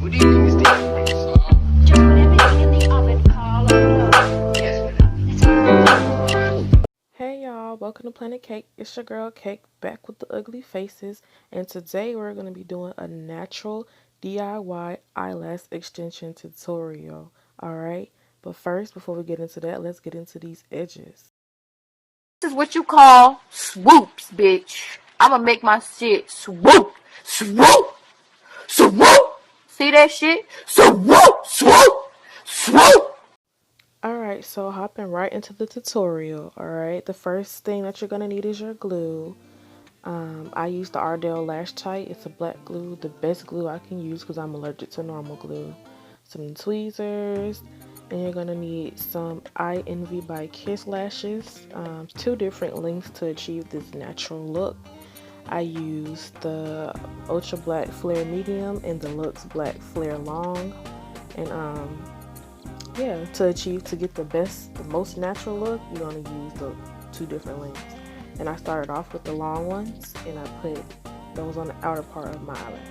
What do you think is dangerous? Just put everything in the oven, Carl. Yes, madam. Hey y'all, welcome to Planet Cake. It's your girl Cake back with the ugly faces, and today we're going to be doing a natural DIY eyelash extension tutorial. Alright, but first, before we get into that, let's get into these edges. This is what you call swoops, bitch. I'ma make my shit swoop, swoop, swoop. See that shit? Swoop, swoop, swoop. Alright, so hopping right into the tutorial. Alright, the first thing that you're going to need is your glue. I use the Ardell Lash Tight. It's a black glue, the best glue I can use because I'm allergic to normal glue. Some tweezers, and you're gonna need some I Envy by Kiss lashes. Two different lengths to achieve this natural look. I use the Ultra Black Flare Medium and the Luxe Black Flare Long, and yeah, to get the most natural look, you're gonna use the two different lengths. And I started off with the long ones, and I put those on the outer part of my eyelash.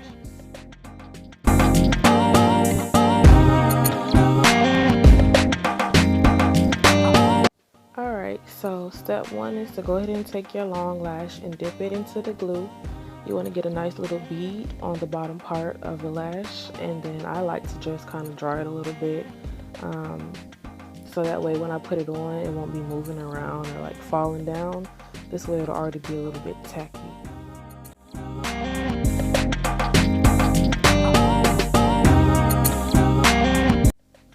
Alright, so step one is to go ahead and take your long lash and dip it into the glue. You want to get a nice little bead on the bottom part of the lash, and then I like to just kind of dry it a little bit. So that way when I put it on, it won't be moving around or like falling down. This way it'll already be a little bit tacky.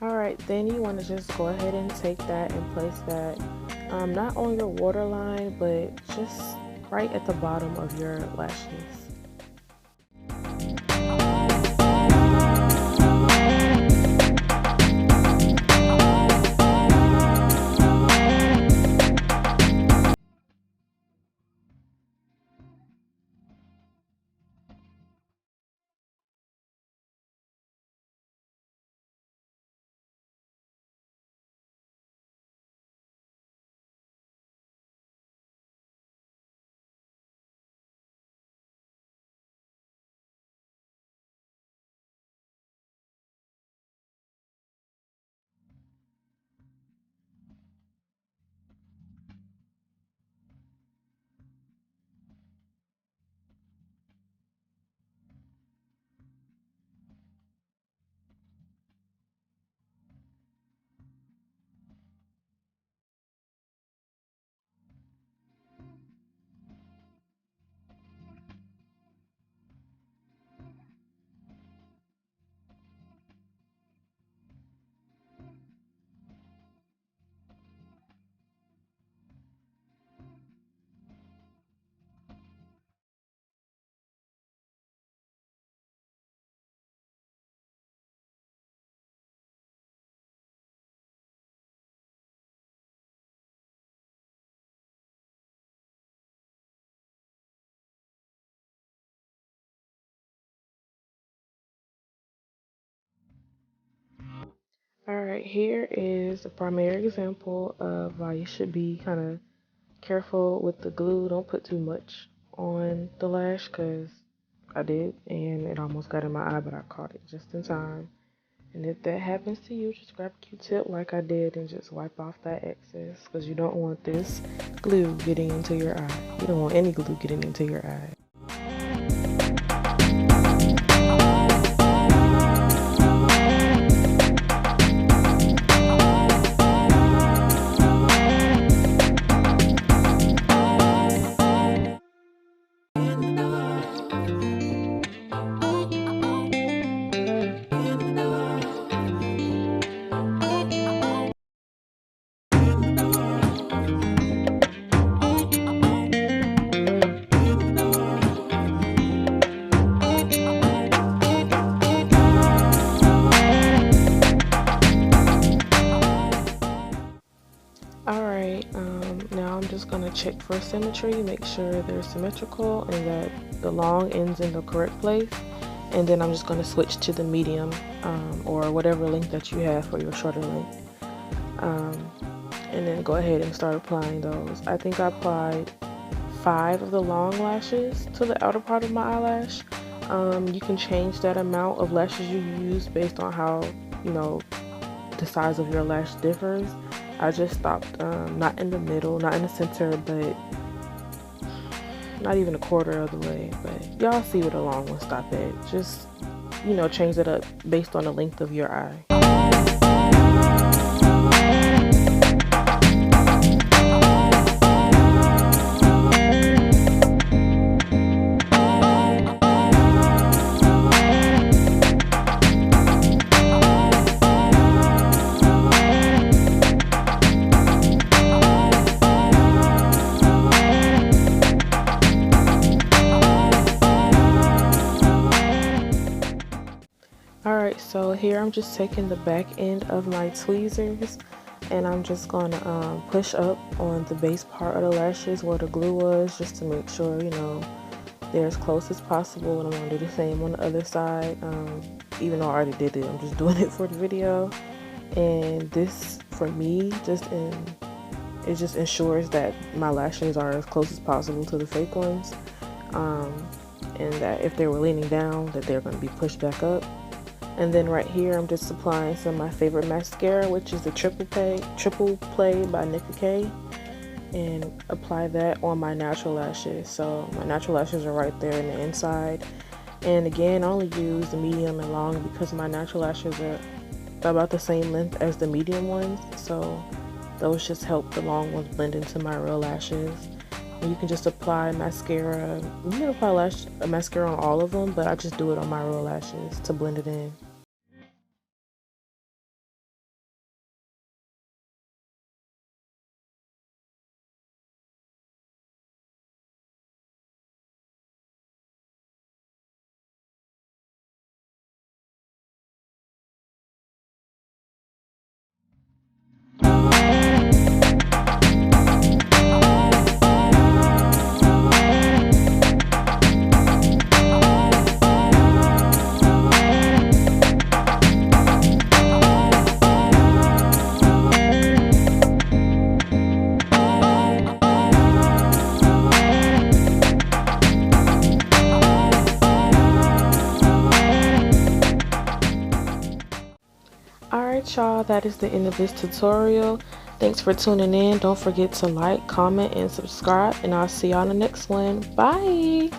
Alright, then you want to just go ahead and take that and place that not on your waterline, but just right at the bottom of your lashes. Alright, here is a primary example of why you should be kind of careful with the glue. Don't put too much on the lash because I did and it almost got in my eye, but I caught it just in time. And if that happens to you, just grab a Q-tip like I did and just wipe off that excess because you don't want this glue getting into your eye. You don't want any glue getting into your eye. Alright, now I'm just going to check for symmetry, make sure they're symmetrical and that the long ends in the correct place. And then I'm just going to switch to the medium or whatever length that you have for your shorter length. And then go ahead and start applying those. I think I applied 5 of the long lashes to the outer part of my eyelash. You can change that amount of lashes you use based on how, you know, the size of your lash differs. I just stopped, not in the middle, not in the center, but not even a quarter of the way. But y'all see where the long one stop at. Just, you know, change it up based on the length of your eye. Alright, so here I'm just taking the back end of my tweezers and I'm just going to push up on the base part of the lashes where the glue was, just to make sure, you know, they're as close as possible. And I'm going to do the same on the other side. Even though I already did it, I'm just doing it for the video. And this, for me, it just ensures that my lashes are as close as possible to the fake ones. And that if they were leaning down, that they're going to be pushed back up. And then right here, I'm just applying some of my favorite mascara, which is the Triple Play by Nicka, and apply that on my natural lashes. So my natural lashes are right there in the inside. And again, I only use the medium and long because my natural lashes are about the same length as the medium ones. So those just help the long ones blend into my real lashes. And you can just apply mascara. You can apply mascara on all of them, but I just do it on my real lashes to blend it in. Alright y'all, that is the end of this tutorial. Thanks for tuning in. Don't forget to like, comment, and subscribe, and I'll see y'all in the next one. Bye!